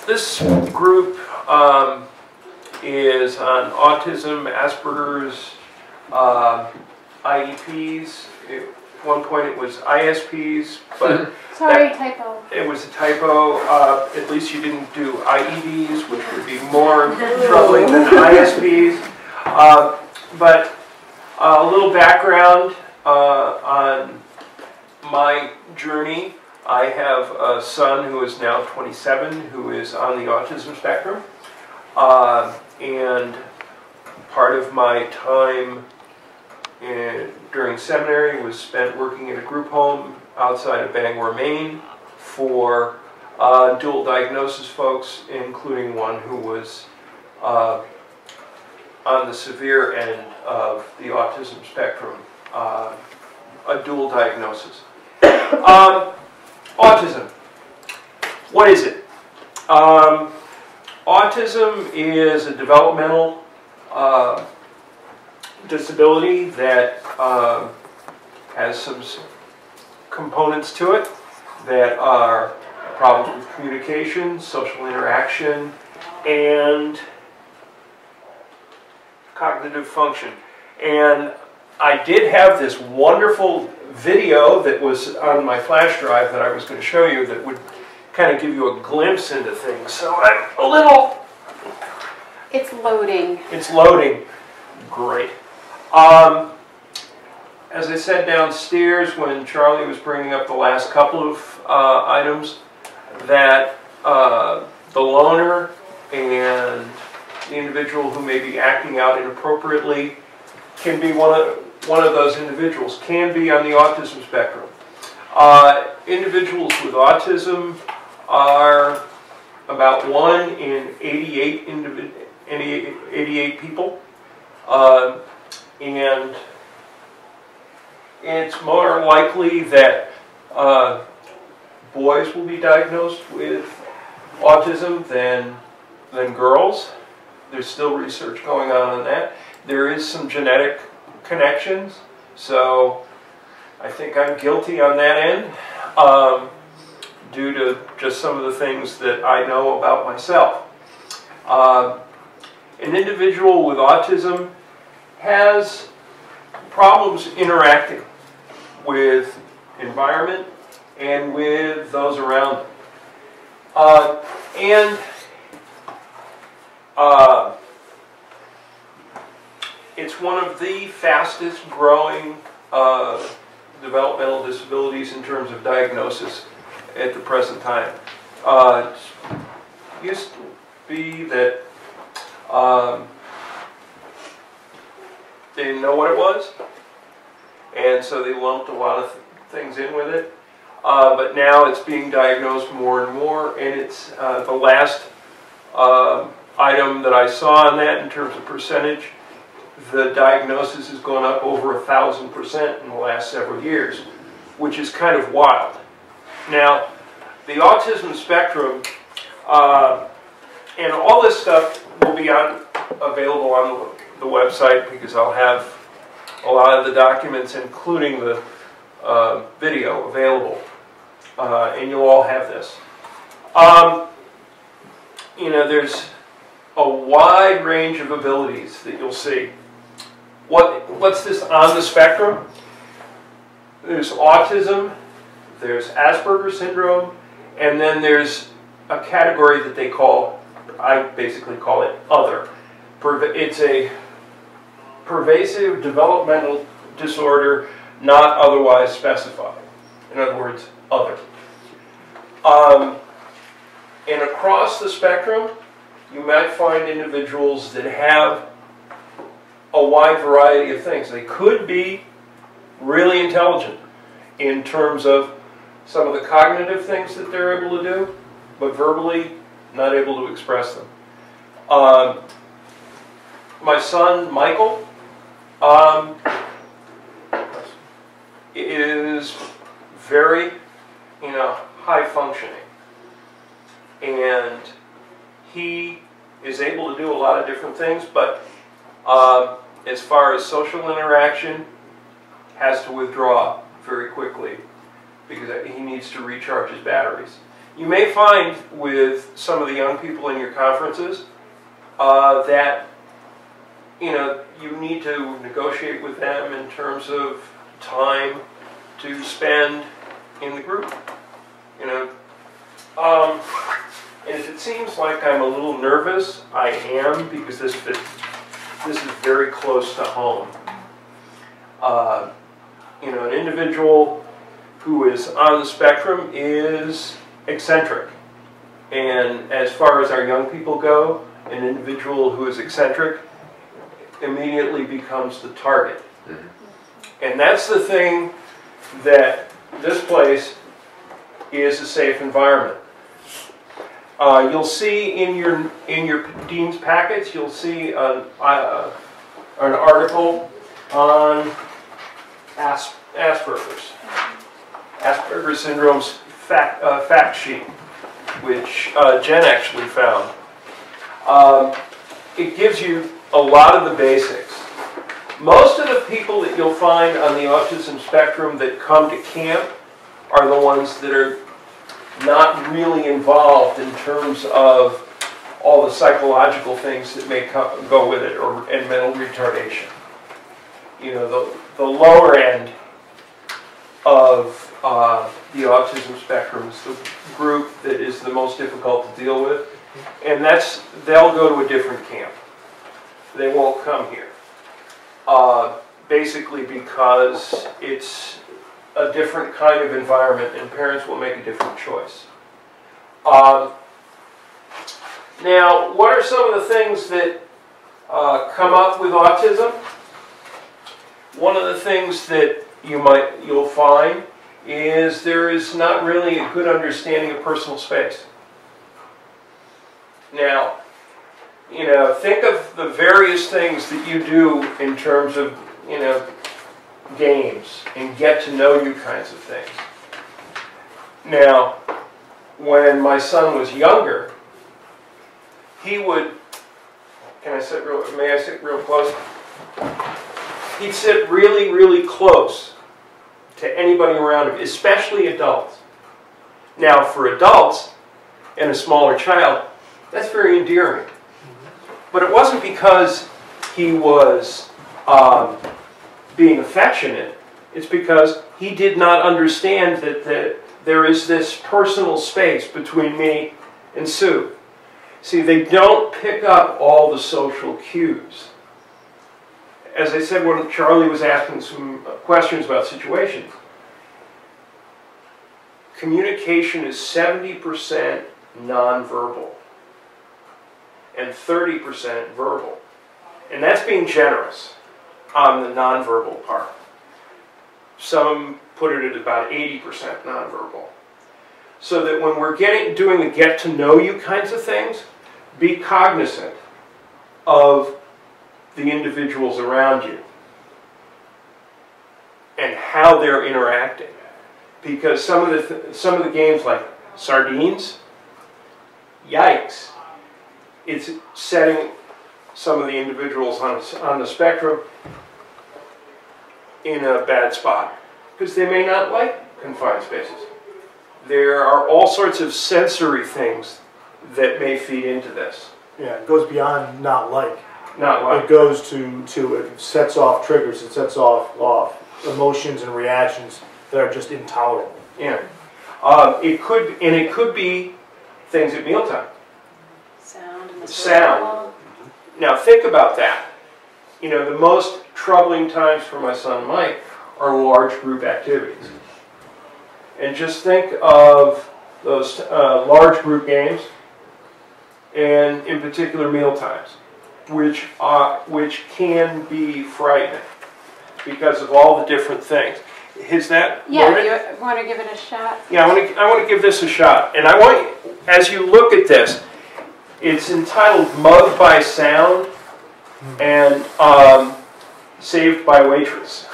This group is on autism, Aspergers, IEPs. At one point it was ISPs, but sorry, typo. It was a typo. At least you didn't do IEDs, which would be more troubling than ISPs. But a little background on my journey. I have a son who is now 27 who is on the autism spectrum. And part of my time during seminary was spent working in a group home outside of Bangor, Maine for dual diagnosis folks, including one who was on the severe end of the autism spectrum, a dual diagnosis. Autism. What is it? Autism is a developmental disability that has some components to it that are problems with communication, social interaction, and cognitive function. And I did have this wonderful video that was on my flash drive that I was going to show you that would kind of give you a glimpse into things. So I'm a little... It's loading. It's loading. Great. As I said downstairs when Charlie was bringing up the last couple of items, that the loner and the individual who may be acting out inappropriately can be one of those individuals, can be on the autism spectrum. Individuals with autism are about 1 in 88 people, and it's more likely that boys will be diagnosed with autism than girls. There's still research going on that. There is some genetic connections, so I think I'm guilty on that end due to just some of the things that I know about myself. An individual with autism has problems interacting with environment and with those around them. It's one of the fastest growing developmental disabilities in terms of diagnosis at the present time. It used to be that they didn't know what it was, and so they lumped a lot of things in with it. But now it's being diagnosed more and more, and it's the last item that I saw on that in terms of percentage, the diagnosis has gone up over 1,000% in the last several years, which is kind of wild. Now, the autism spectrum, and all this stuff will be available on the website because I'll have a lot of the documents, including the video, available. And you'll all have this. You know, there's a wide range of abilities that you'll see. What's this on the spectrum? There's autism, there's Asperger's syndrome, and then there's a category that they call, I basically call it other. It's a pervasive developmental disorder not otherwise specified. In other words, other. And across the spectrum, you might find individuals that have a wide variety of things. They could be really intelligent in terms of some of the cognitive things that they're able to do, but verbally not able to express them. My son, Michael, is very, high functioning. And he is able to do a lot of different things, but as far as social interaction, has to withdraw very quickly because he needs to recharge his batteries. you may find with some of the young people in your conferences that you need to negotiate with them in terms of time to spend in the group. And if it seems like I'm a little nervous, I am, because this is very close to home. An individual who is on the spectrum is eccentric. And as far as our young people go, an individual who is eccentric immediately becomes the target. And that's the thing that this place is a safe environment. You'll see in your dean's packets, you'll see an article on Aspergers. Aspergers syndrome's fact sheet, which Jen actually found. It gives you a lot of the basics. Most of the people that you'll find on the autism spectrum that come to camp are the ones that are not really involved in terms of all the psychological things that may go with it, and mental retardation. The lower end of the autism spectrum is the group that is the most difficult to deal with, and they'll go to a different camp. They won't come here, basically because it's a different kind of environment, and parents will make a different choice. Now, what are some of the things that come up with autism? One of the things that you'll find is there is not really a good understanding of personal space. Now, think of the various things that you do in terms of, games and get to know you kinds of things. Now, when my son was younger, he would, may I sit real close? He'd sit really, really close to anybody around him, especially adults. Now, for adults and a smaller child, that's very endearing. But it wasn't because he was being affectionate. It's because he did not understand that there is this personal space between me and Sue. See, they don't pick up all the social cues. As I said when Charlie was asking some questions about situations, communication is 70% nonverbal and 30% verbal. And that's being generous on the nonverbal part. Some put it at about 80% nonverbal. So that when we're doing the get to know you kinds of things, be cognizant of the individuals around you and how they're interacting. Because some of the games like sardines, yikes, it's setting some of the individuals on the spectrum in a bad spot because they may not like confined spaces. There are all sorts of sensory things that may feed into this. Yeah, it goes beyond not like. Not like. It goes to it sets off triggers, it sets off emotions and reactions that are just intolerable. Yeah. It could be things at mealtime. Sound. Now think about that. The most troubling times for my son Mike are large group activities. And just think of those large group games, and in particular meal times, which can be frightening because of all the different things. Is that loaded? You want to give it a shot? Yeah, I want to give this a shot. And I want you, as you look at this, it's entitled Mugged by Sound and Saved by Waitress.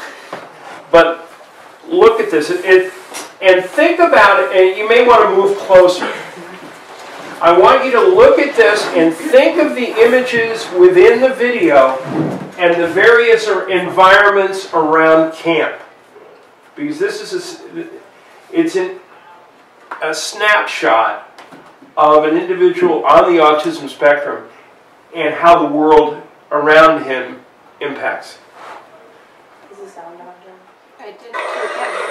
But look at this, and think about it, and you may want to move closer. I want you to look at this and think of the images within the video and the various environments around camp. Because this is, a snapshot of an individual on the autism spectrum and how the world around him impacts. Is the sound on, Jen? I did too, yeah.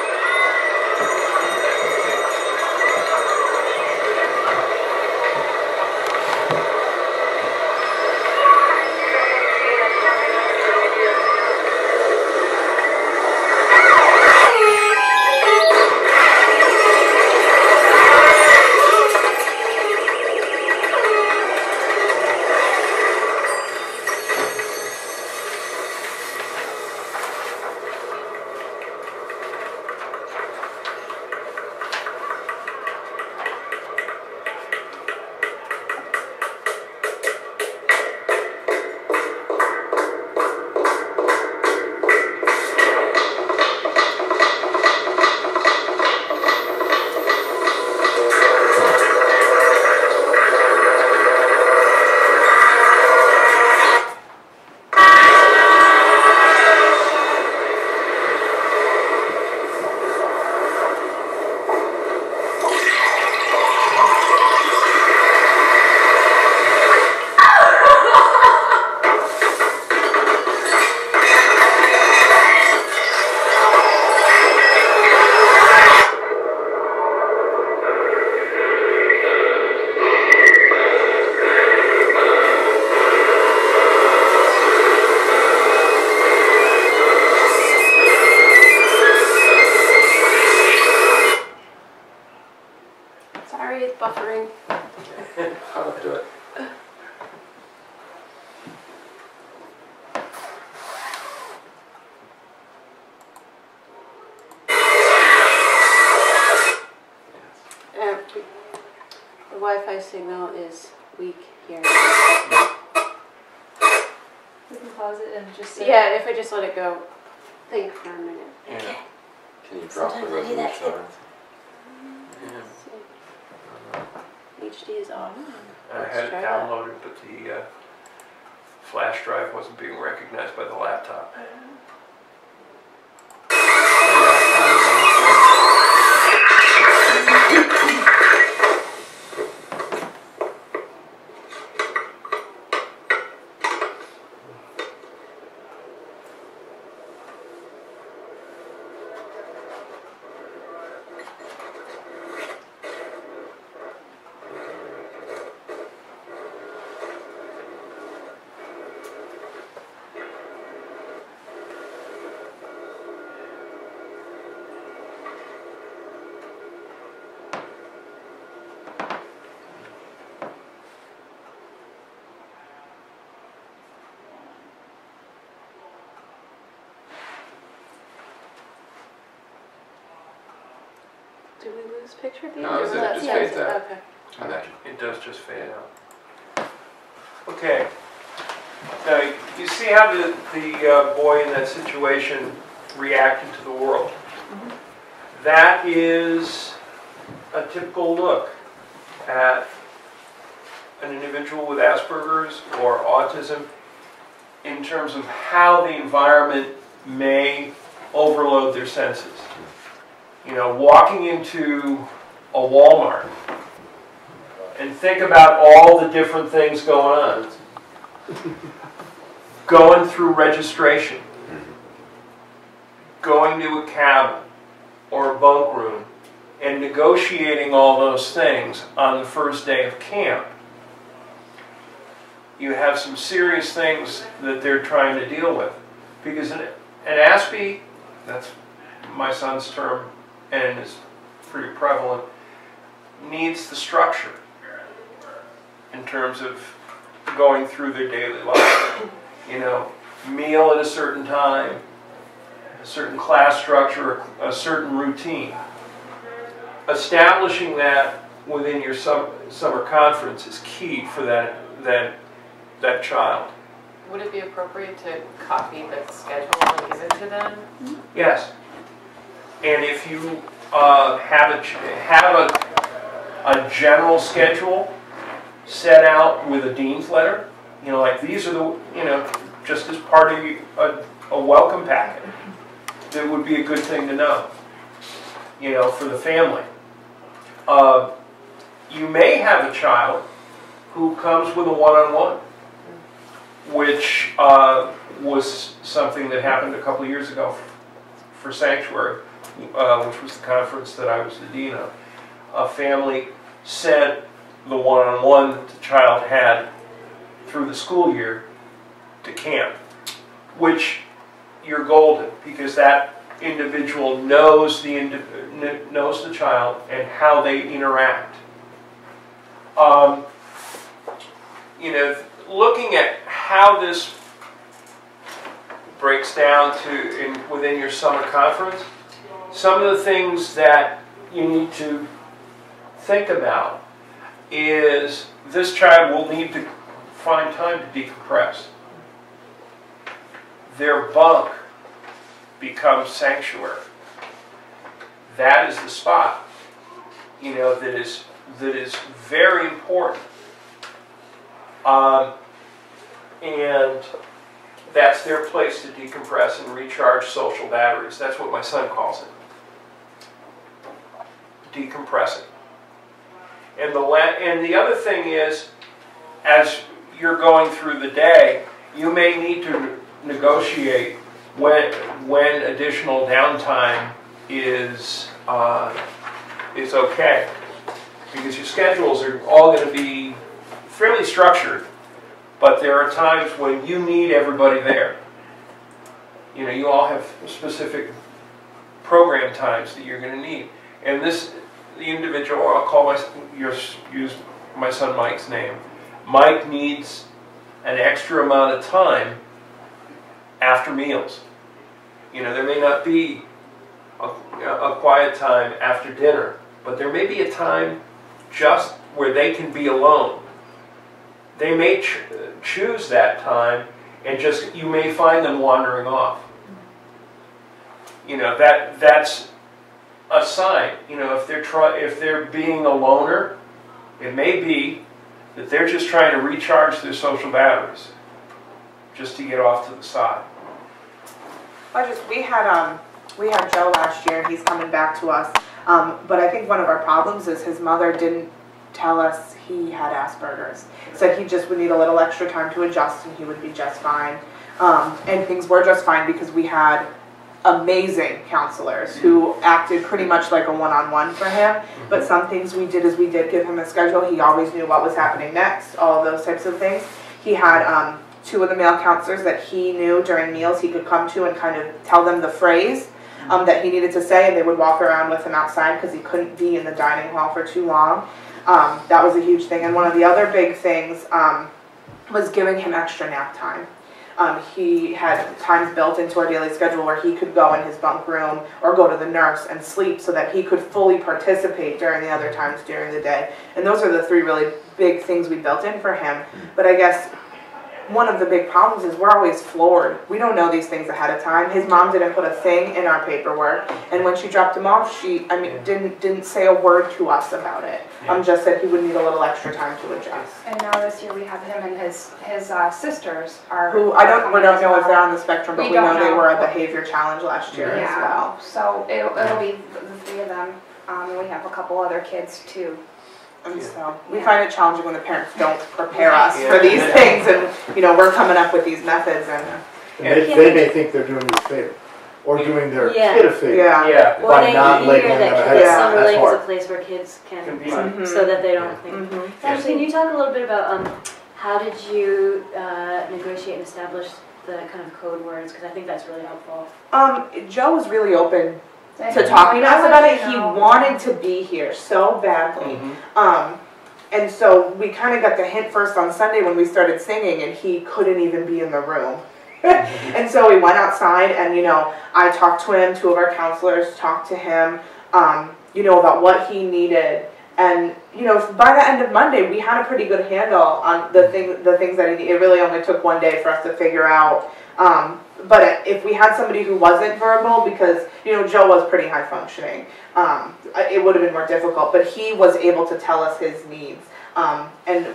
Sorry, it's buffering. I'll do it. The Wi-Fi signal is weak here. We can pause it and just say. Yeah, if I just let it go, think for a minute. Yeah. Can you drop the resolution on it? HD is off. I had it downloaded, but the flash drive wasn't being recognized by the laptop. Did we lose picture at the end? No, it just fades out. Okay. On that. It does just fade out. Okay. Now, you see how the boy in that situation reacted to the world. Mm-hmm. That is a typical look at an individual with Asperger's or autism in terms of how the environment may overload their senses. You know, walking into a Walmart and think about all the different things going on. Going through registration, going to a cabin or a bunk room and negotiating all those things on the first day of camp. You have some serious things that they're trying to deal with. Because an ASPE, that's my son's term and is pretty prevalent, needs the structure in terms of going through their daily life. You know, meal at a certain time, a certain class structure, a certain routine. Establishing that within your summer conference is key for that child. Would it be appropriate to copy the schedule and give it to them? Yes. And if you have a general schedule set out with a dean's letter, you know, like these are the, you know, just as part of a welcome packet, that would be a good thing to know, you know, for the family. You may have a child who comes with a one-on-one, which was something that happened a couple of years ago for Sanctuary, which was the conference that I was the dean of. A family sent the one-on-one that the child had through the school year to camp, which you're golden, because that individual knows knows the child and how they interact. You know, looking at how this breaks down to within your summer conference, some of the things that you need to think about is this child will need to find time to decompress. Their bunk becomes sanctuary. That is the spot, you know, that is very important. And that's their place to decompress and recharge social batteries. That's what my son calls it. Decompressing. And the other thing is, as you're going through the day, you may need to negotiate when additional downtime is okay, because your schedules are all going to be fairly structured, but there are times when you need everybody there. You know, you all have specific program times that you're going to need, and the individual, I'll use my son Mike's name. Mike needs an extra amount of time after meals. You know, there may not be a quiet time after dinner, but there may be a time just where they can be alone. They may choose that time, and you may find them wandering off. You know, that's a sign. You know, if they're being a loner, it may be that they're just trying to recharge their social batteries, just to get off to the side. We had Joe last year, and he's coming back to us. But I think one of our problems is his mother didn't tell us he had Aspergers. Said he just would need a little extra time to adjust, and he would be just fine. And things were just fine because we had amazing counselors who acted pretty much like a one-on-one for him. But some things we did is we did give him a schedule. He always knew what was happening next, all of those types of things. He had two of the male counselors that he knew during meals he could come to and kind of tell them the phrase that he needed to say, and they would walk around with him outside because he couldn't be in the dining hall for too long. That was a huge thing. And one of the other big things was giving him extra nap time. He had times built into our daily schedule where he could go in his bunk room or go to the nurse and sleep so that he could fully participate during the other times during the day. And those are the three really big things we built in for him. But I guess one of the big problems is we're always floored. We don't know these things ahead of time. His mom didn't put a thing in our paperwork, and when she dropped him off, she didn't say a word to us about it. Just said he would need a little extra time to adjust. And now this year we have him and his sisters are. Who I don't know if they're on the spectrum, but we know they were a behavior challenge last year as well. So it'll be the three of them, and we have a couple other kids too. And so we find it challenging when the parents don't prepare us for these things, and we're coming up with these methods, and they may think they're doing you a favor or doing their kid a favor by not labeling them ahead of time. Summer Lake is a hard. place where kids can be, so that they don't think. Actually, can you talk a little bit about how did you negotiate and establish the kind of code words? Because I think that's really helpful. Joe was really open to talking to us about it. He wanted to be here so badly. And so we kind of got the hint first on Sunday when we started singing, and he couldn't even be in the room. And so we went outside, and I talked to him, two of our counselors talked to him, about what he needed. And by the end of Monday, we had a pretty good handle on the things that he needed. It really only took one day for us to figure out. But if we had somebody who wasn't verbal, because Joe was pretty high functioning, it would have been more difficult. But he was able to tell us his needs, and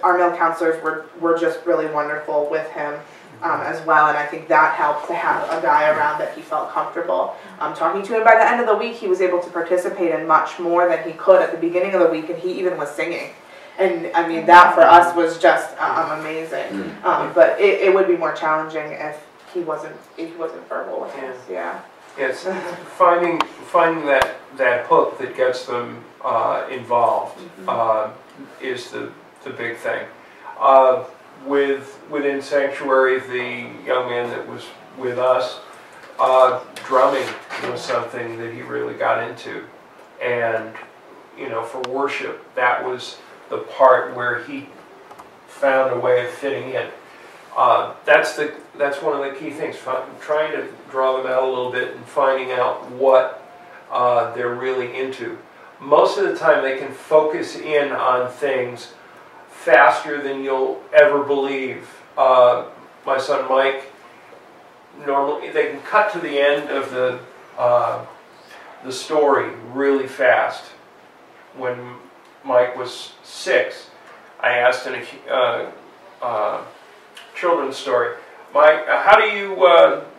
our male counselors were just really wonderful with him. as well, and I think that helped to have a guy around that he felt comfortable talking to. And by the end of the week, he was able to participate in much more than he could at the beginning of the week, and he even was singing. And I mean, that for us was just amazing. But it would be more challenging if he wasn't verbal with us. Yeah. Yes, finding that hook that gets them involved is the big thing. Within Sanctuary, the young man that was with us, drumming was something that he really got into, and for worship, that was the part where he found a way of fitting in. That's one of the key things, trying to draw them out a little bit and finding out what they're really into. Most of the time they can focus in on things faster than you'll ever believe. My son Mike, normally they can cut to the end of the story really fast. When Mike was 6, I asked in a children's story, Mike, how do you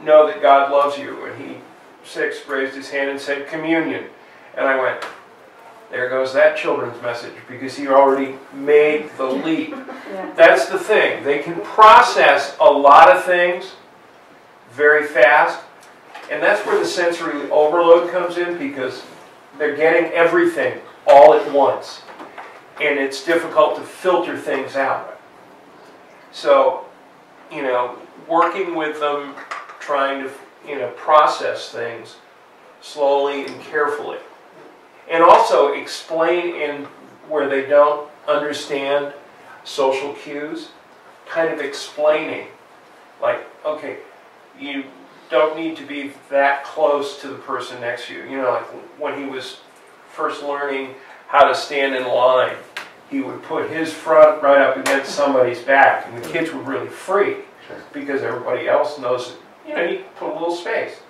know that God loves you? And he, 6, raised his hand and said, communion. And I went, there goes that children's message, because he already made the leap. That's the thing. They can process a lot of things very fast, and that's where the sensory overload comes in, because they're getting everything all at once, and it's difficult to filter things out. So, working with them, trying to, process things slowly and carefully. And also explain in where they don't understand social cues, kind of explaining, like, okay, you don't need to be that close to the person next to you. Like when he was first learning how to stand in line, he would put his front right up against somebody's back, and the kids would really freak because everybody else knows, you put a little space.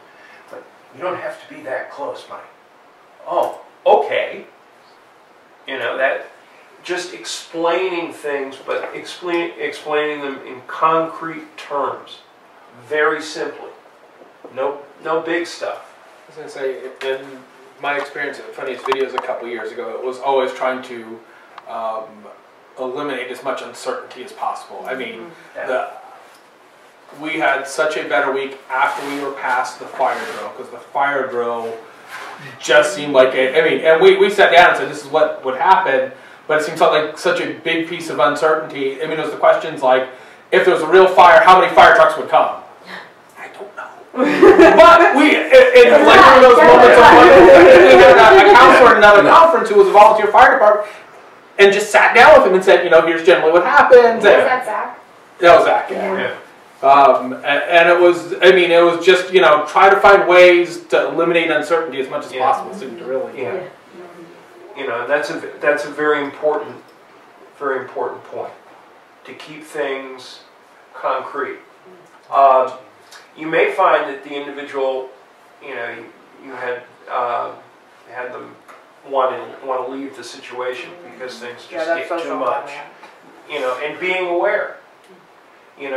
But you don't have to be that close, Mike. Oh, okay. That just explaining things, but explaining them in concrete terms, very simply. No big stuff. I was going to say, in my experience at Funniest Videos a couple years ago, it was always trying to eliminate as much uncertainty as possible. I mean, we had such a better week after we were past the fire drill, because the fire drill just seemed like and we sat down and said this is what would happen, but it seemed like such a big piece of uncertainty. I mean, it was the questions like, if there was a real fire, how many fire trucks would come? I don't know. But it's like one of those moments of we had a counselor at another conference who was a volunteer fire department, and just sat down with him and said, here's generally what happens. Was that Zach? That was Zach, yeah. And it was just, try to find ways to eliminate uncertainty as much as possible. Seemed to really, and that's a very important point, to keep things concrete. You may find that the individual, you had them want to leave the situation because things just get too much, and being aware,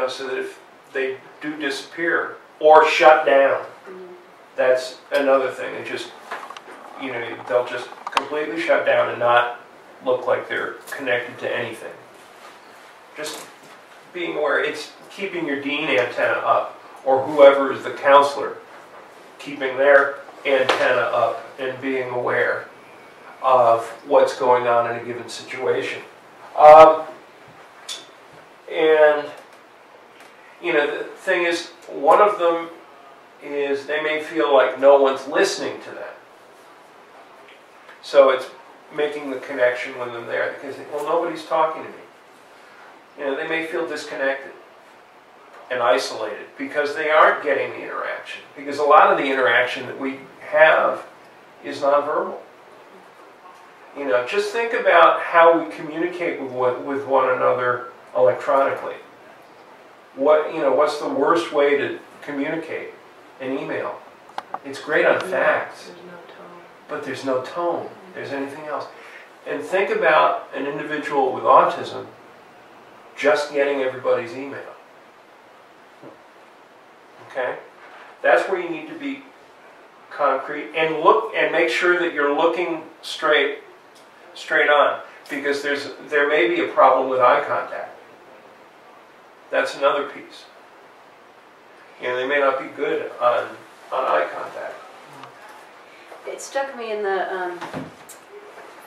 so that if they do disappear or shut down, that's another thing. It just, they'll just completely shut down and not look like they're connected to anything. Just being aware. It's keeping your dean antenna up, or whoever is the counselor, keeping their antenna up and being aware of what's going on in a given situation. And the thing is, one of them is they may feel like no one's listening to them. So it's making the connection when they're there, because, well, nobody's talking to me. They may feel disconnected and isolated because they aren't getting the interaction. Because a lot of the interaction that we have is nonverbal. Just think about how we communicate with one another electronically. What's the worst way to communicate? An email. It's great on facts, but there's no tone. There's anything else. And think about an individual with autism just getting everybody's email. Okay? That's where you need to be concrete and look and make sure that you're looking straight on, because there may be a problem with eye contact. That's another piece. They may not be good on eye contact. It struck me in the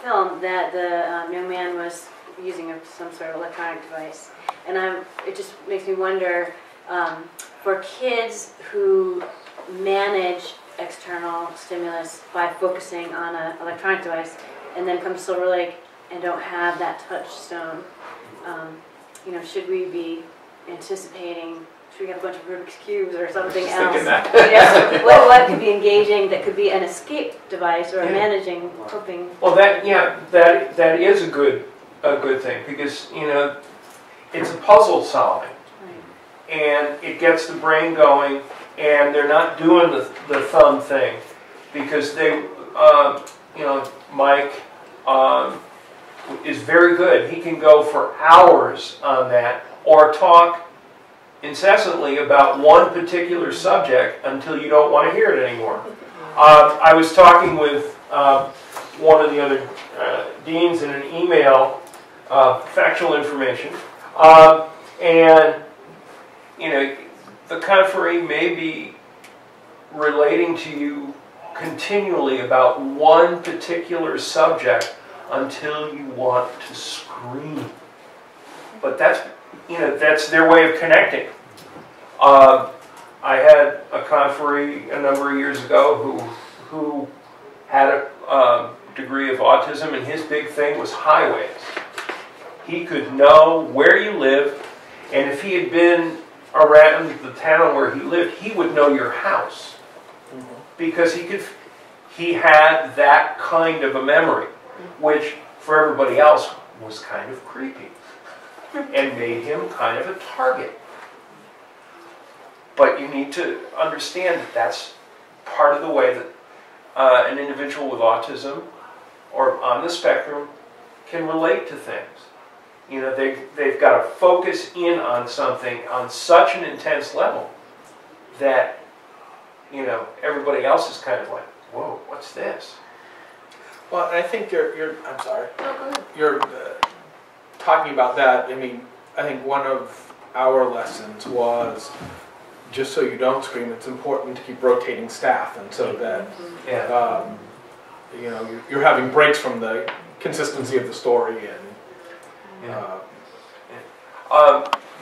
film that the young man was using some sort of electronic device, and it just makes me wonder, for kids who manage external stimulus by focusing on an electronic device, and then come to Silver Lake and don't have that touchstone, should we be anticipating? Should we have a bunch of Rubik's Cubes or something else? What could be engaging that could be an escape device or a managing, coping? Well, that is a good thing, because it's a puzzle solving, and it gets the brain going, and they're not doing the thumb thing, because they Mike is very good. He can go for hours on that, or talk incessantly about one particular subject until you don't want to hear it anymore. I was talking with one of the other deans in an email, factual information, and the conferee may be relating to you continually about one particular subject until you want to scream. But that's their way of connecting. I had a conferee a number of years ago who had a degree of autism, and his big thing was highways. He could know where you live, and if he had been around the town where he lived, he would know your house, because he had that kind of a memory, which for everybody else was kind of creepy and made him kind of a target. But you need to understand that that's part of the way that an individual with autism or on the spectrum can relate to things. They've got to focus in on something on such an intense level that everybody else is kind of like, whoa, what's this? Well, I think you're I'm sorry. No, go ahead. You're talking about that. I mean, I think one of our lessons was, just so you don't scream, it's important to keep rotating staff, and so that you're having breaks from the consistency of the story. And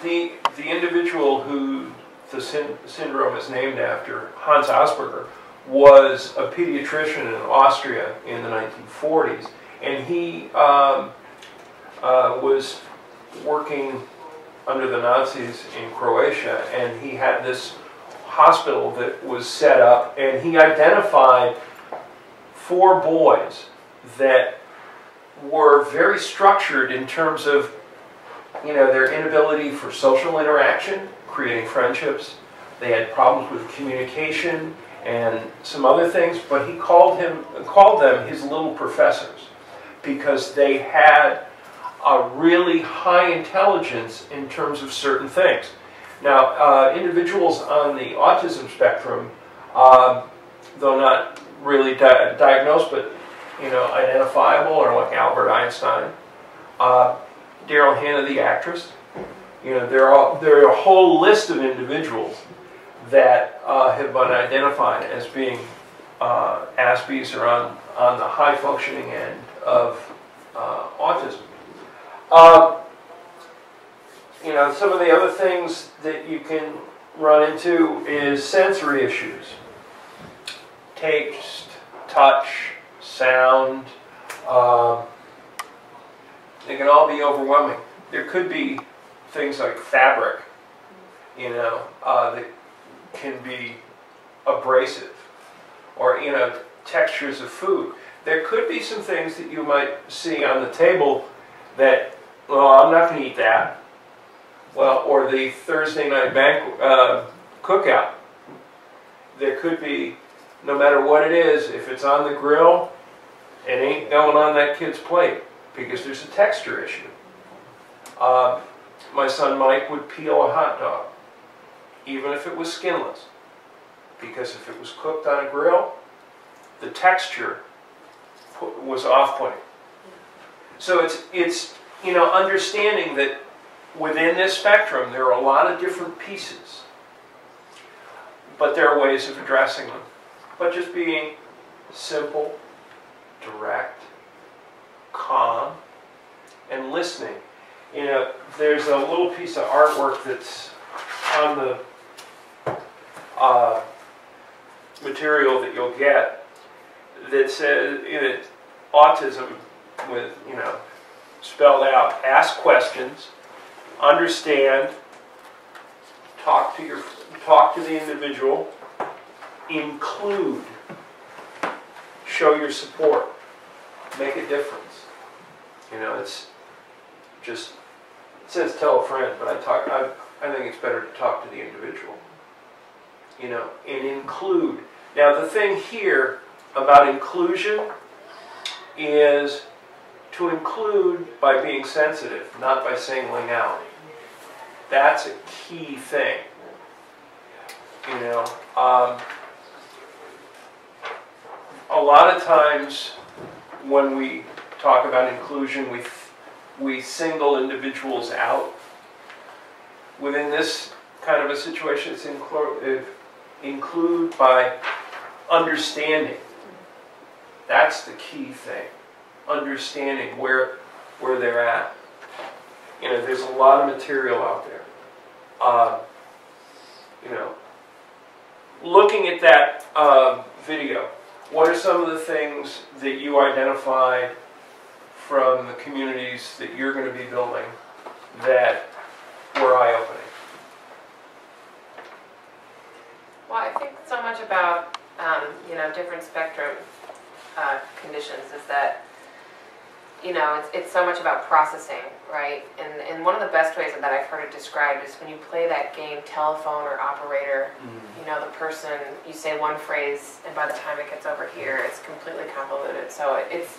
the individual who the syndrome is named after, Hans Asperger, was a pediatrician in Austria in the 1940s, and he was working under the Nazis in Croatia, and he had this hospital that was set up, and he identified 4 boys that were very structured in terms of their inability for social interaction, creating friendships. They had problems with communication and some other things, but he called them his little professors, because they had a really high intelligence in terms of certain things. Now, individuals on the autism spectrum, though not really diagnosed, but identifiable, are like Albert Einstein, Daryl Hannah, the actress. There are a whole list of individuals that have been identified as being ISPs, or on the high functioning end of autism. Some of the other things that you can run into is sensory issues. Taste, touch, sound. They can all be overwhelming. There could be things like fabric, that can be abrasive, or textures of food. There could be some things that you might see on the table that, well, I'm not going to eat that. Well, or the Thursday night cookout. There could be, no matter what it is, if it's on the grill, it ain't going on that kid's plate, because there's a texture issue. My son Mike would peel a hot dog. even if it was skinless. Because if it was cooked on a grill, the texture was off-putting. So it's you know, understanding that within this spectrum there are a lot of different pieces, but there are ways of addressing them. But just being simple, direct, calm, and listening. You know, there's a little piece of artwork that's on the material that you'll get that says, you know, autism with, you know, spelled out, ask questions, understand, talk to the individual, include, show your support, make a difference. You know, it's just, it says tell a friend, but I think it's better to talk to the individual. You know, and include. Now the thing here about inclusion is to include by being sensitive, not by singling out. That's a key thing. You know, a lot of times when we talk about inclusion, we single individuals out. Within this kind of a situation, it's include by understanding. That's the key thing. Understanding where they're at. You know, there's a lot of material out there. You know, looking at that video, what are some of the things that you identified from the communities that you're going to be building that were eye-opening? Well, I think so much about, you know, different spectrum conditions is that, you know, it's so much about processing, right? And one of the best ways that I've heard it described is when you play that game telephone or operator, you know, the person, you say one phrase and by the time it gets over here, it's completely convoluted. So it's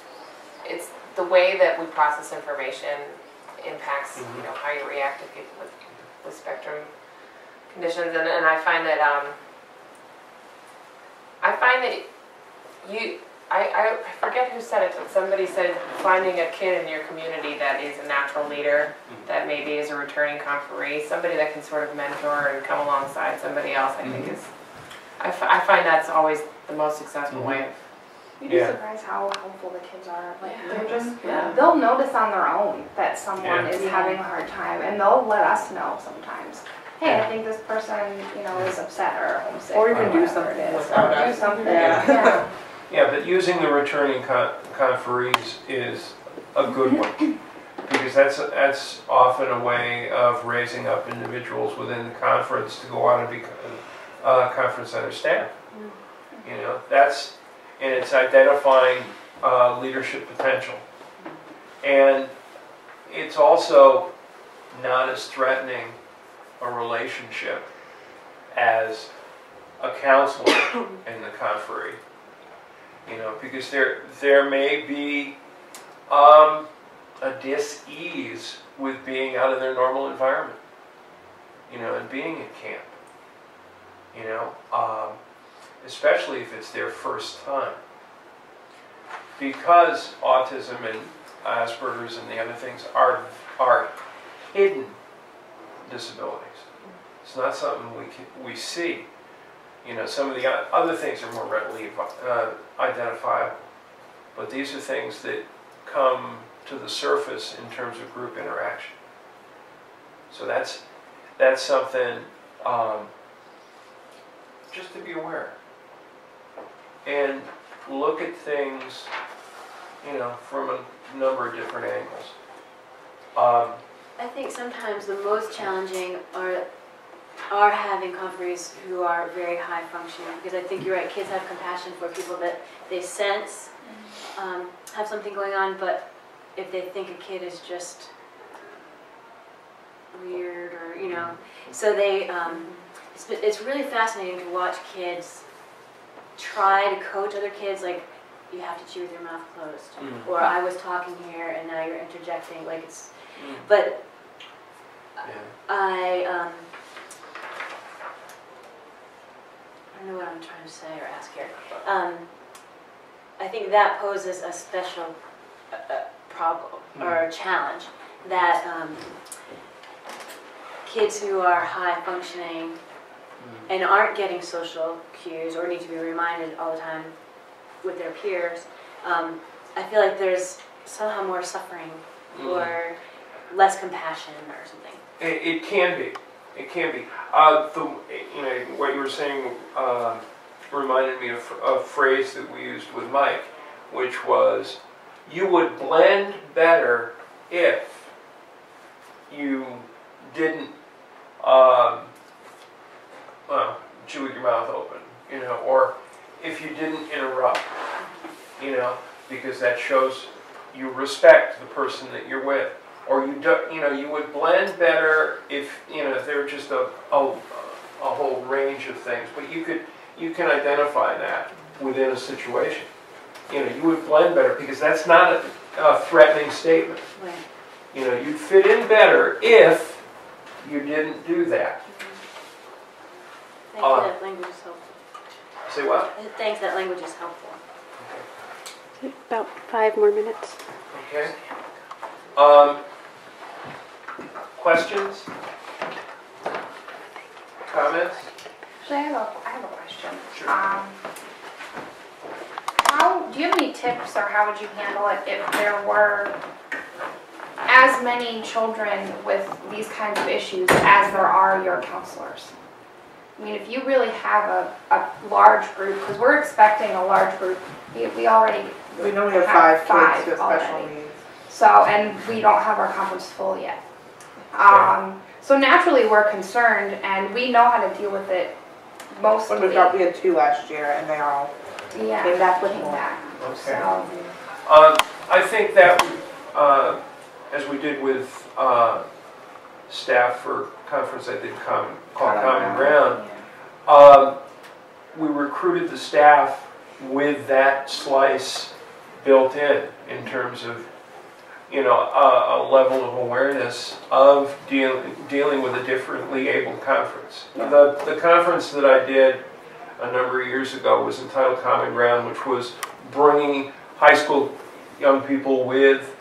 the way that we process information impacts, you know, how you react to people with spectrum conditions. And I find that, I forget who said it, but somebody said finding a kid in your community that is a natural leader, that maybe is a returning conferee, somebody that can sort of mentor and come alongside somebody else, I think is, I find that's always the most successful way of. You'd be surprised how helpful the kids are. Like they're just, they'll notice on their own that someone is having a hard time, and they'll let us know sometimes. Hey, I think this person, you know, is upset or homesick. Or you can do whatever something it is. without Or do us. something. Yeah. Yeah, but using the returning conferees is a good one, because that's often a way of raising up individuals within the conference to go on and become conference center staff. You know, and it's identifying leadership potential, and it's also not as threatening a relationship as a counselor in the conferee. You know, because there may be a dis-ease with being out of their normal environment, you know, and being at camp, you know, especially if it's their first time. Because autism and Aspergers and the other things are hidden disabilities. It's not something we see. You know, some of the other things are more readily identifiable, but these are things that come to the surface in terms of group interaction. So that's something just to be aware, and look at things, you know, from a number of different angles. I think sometimes the most challenging are having conferees who are very high functioning, because I think you're right, kids have compassion for people that they sense have something going on, but if they think a kid is just weird or, you know, so they, it's really fascinating to watch kids try to coach other kids, like, you have to chew with your mouth closed, or I was talking here and now you're interjecting, like it's, but don't know what I'm trying to say or ask here. I think that poses a special problem or challenge that kids who are high functioning and aren't getting social cues or need to be reminded all the time with their peers, I feel like there's somehow more suffering or less compassion or something. It can be. It can be. What you were saying reminded me of a phrase that we used with Mike, which was, you would blend better if you didn't chew with your mouth open, or if you didn't interrupt, because that shows you respect the person that you're with. Or you would blend better if there were just a whole range of things, but you can identify that within a situation. You would blend better because that's not a threatening statement. Right. You'd fit in better if you didn't do that. Thank you, that language is helpful. Say what? Thanks, that language is helpful. About 5 more minutes. Okay. Questions? Comments? Actually, I have a question. Sure. Do you have any tips, or how would you handle it if there were as many children with these kinds of issues as there are your counselors? I mean, if you really have a large group, because we're expecting a large group, we already We know we have five kids with special already. needs. So, and we don't have our conference full yet. So naturally we're concerned, and we know how to deal with it mostly. When we had 2 last year, and they all came back with more. Okay. So, I think that, as we did with staff for conference I did called Common Ground, we recruited the staff with that slice built in terms of a level of awareness of dealing with a differently abled conference. The conference that I did a number of years ago was entitled Common Ground, which was bringing high school young people with,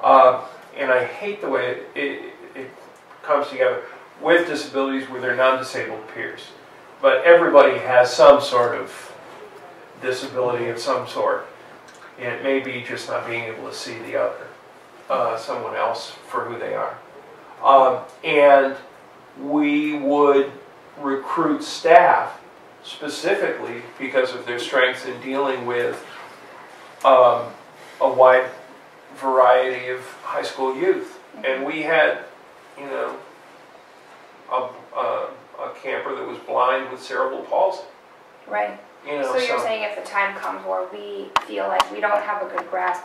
and I hate the way it comes together, with disabilities with their non-disabled peers. But everybody has some sort of disability of some sort, and it may be just not being able to see the other, someone else for who they are. And we would recruit staff specifically because of their strengths in dealing with a wide variety of high school youth. And we had, a camper that was blind with cerebral palsy. right. So you're saying if the time comes where we feel like we don't have a good grasp,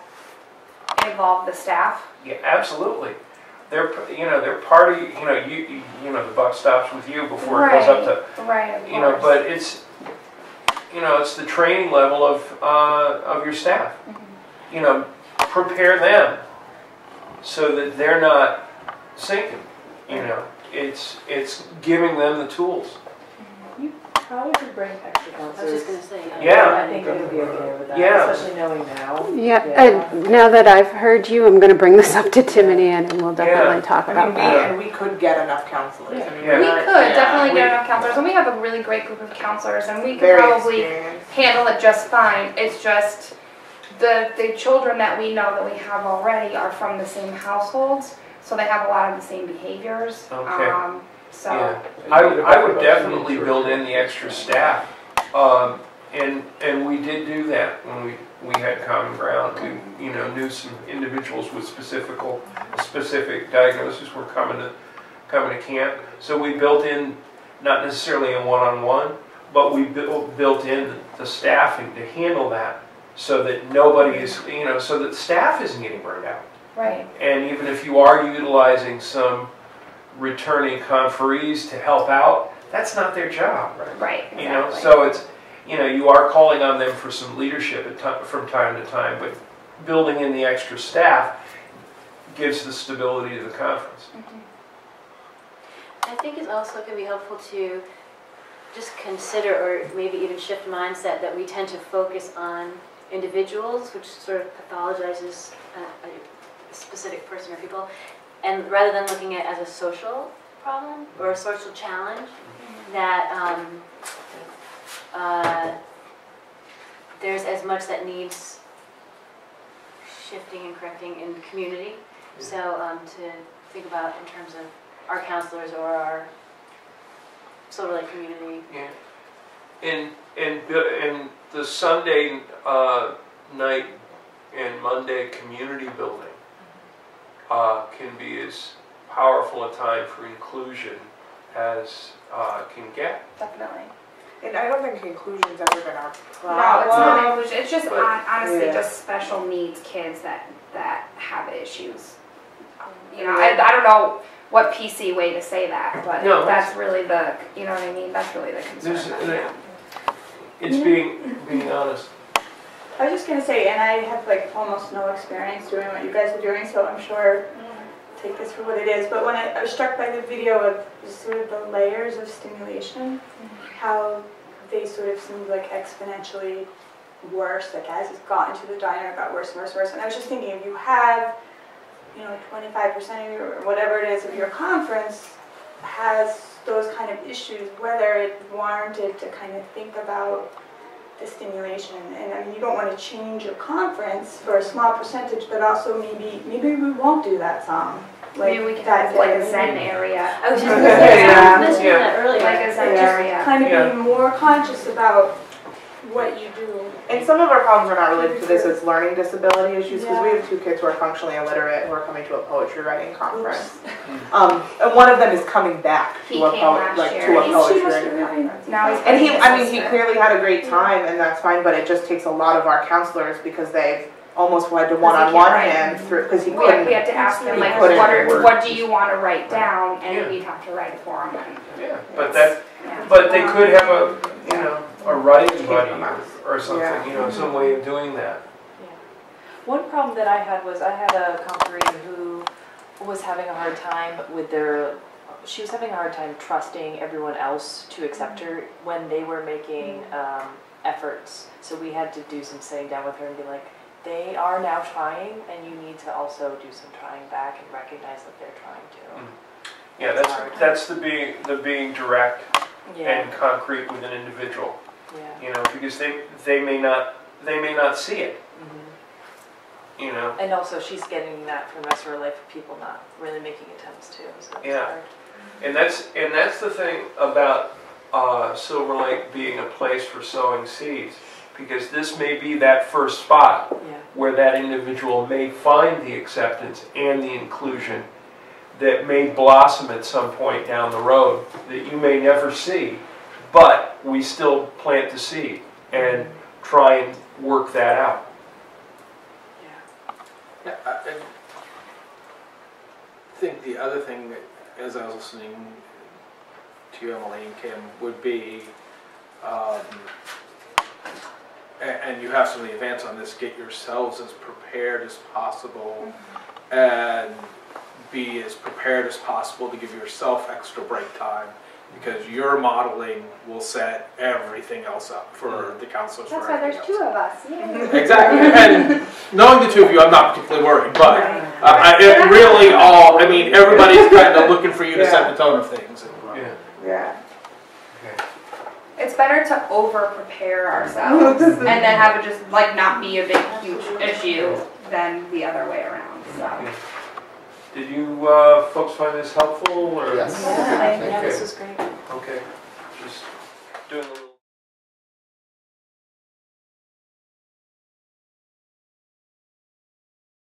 involve the staff? Yeah, absolutely. They're part of the buck stops with you before it goes up to Right. but it's it's the training level of your staff. Prepare them so that they're not sinking. It's giving them the tools. How would you bring extra I was counselors? just going to say. Yeah. I think they would be okay with that, Yeah. especially knowing now. Yeah, now that I've heard you, I'm going to bring this up to Tim and Ann, and we'll definitely talk about that. We could get enough counselors. Yeah. I mean, Yeah. We we're could not- definitely get enough counselors, and we have a really great group of counselors, and we could Very probably experienced. handle it just fine. It's just the children that we know that we have already are from the same households, so they have a lot of the same behaviors. Okay. So Yeah. I would definitely build in the extra staff. And we did do that when we had Common Ground. We knew some individuals with specific diagnoses were coming to camp. So we built in, not necessarily a one-on-one, but we built in the staffing to handle that, so that nobody is so that staff isn't getting burned out. right. And even if you are utilizing some returning conferees to help out, that's not their job, right? Right. Exactly. So it's you are calling on them for some leadership from time to time, but building in the extra staff gives the stability to the conference. I think it also can be helpful to just consider, or maybe even shift mindset, that we tend to focus on individuals, which sort of pathologizes a specific person or people, and rather than looking at it as a social problem or a social challenge, that there's as much that needs shifting and correcting in the community. So to think about in terms of our counselors or our Silver Lake community. Yeah. In the Sunday night and Monday community building can be as powerful a time for inclusion as can get. Definitely. And I don't think inclusion's ever been our No, problem. it's not inclusion. It's just But- honestly Yeah. just special needs kids that have issues. You know, I don't know what PC way to say that, but No, that's really the, you know what I mean? That's really the concern. There's- that we have. It's being honest. I was just gonna say, and I have like almost no experience doing what you guys are doing, so I'm sure take this for what it is. But when I was struck by the video of sort of the layers of stimulation, how they sort of seemed like exponentially worse. Like as it got into the diner, it got worse and worse and worse. And I was just thinking, if you have, 25% of your, or whatever it is of your conference has those kind of issues, whether it warranted to kind of think about the stimulation. And I mean, you don't want to change your conference for a small percentage, but also maybe we won't do that song. Maybe we can have like a Zen area. I was just going to say, I mentioned Yeah. that earlier. Like a Zen Just area. kind of Yeah. be more conscious about what you do. And some of our problems are not related to this, it's learning disability issues, because we Yeah. have 2 kids who are functionally illiterate who are coming to a poetry writing conference. And one of them is coming back He to a came last poetry year. writing conference. Now he's And he, getting I mean, he assistant. clearly had a great time, and that's fine, but it just takes a lot of our counselors because they've almost had to one-on-one write. him through, because he We couldn't. had to ask him he like, couldn't what word. do you want to write down, and Yeah. we'd have to write it for him. And, Yeah, but yeah. they could have a writing buddy from us. or something, Yeah. some way of doing that. One problem that I had was I had a conferee who was having a hard time with she was having a hard time trusting everyone else to accept her when they were making efforts. So we had to do some sitting down with her and be like, they are now trying, and you need to also do some trying back and recognize that they're trying to. Yeah, that's the being direct Yeah, and concrete with an individual. yeah. Because they may not see it. And also she's getting that from the rest of her life of people not really making attempts to, so it's Yeah. hard. And that's the thing about Silver Lake being a place for sowing seeds, because this may be that first spot Yeah. where that individual may find the acceptance and the inclusion that may blossom at some point down the road that you may never see, but we still plant the seed and try and work that out. Yeah. Yeah, I think the other thing that, as I was listening to you, Emily and Kim, would be, and you have some of the advance on this, get yourselves as prepared as possible and be as prepared as possible to give yourself extra break time, because your modeling will set everything else up for the counselors. That's for why there's everything 2 else. of us. Yeah. Exactly, and knowing the 2 of you, I'm not particularly worried, but it really all, I mean, everybody's kind of looking for you to set the tone of things. Yeah. It's better to over-prepare ourselves and then have it just like not be a big, huge issue than the other way around. So. Did you folks find this helpful? Or? Yes. Yeah, Thank you. this was great. Okay, just doing a little.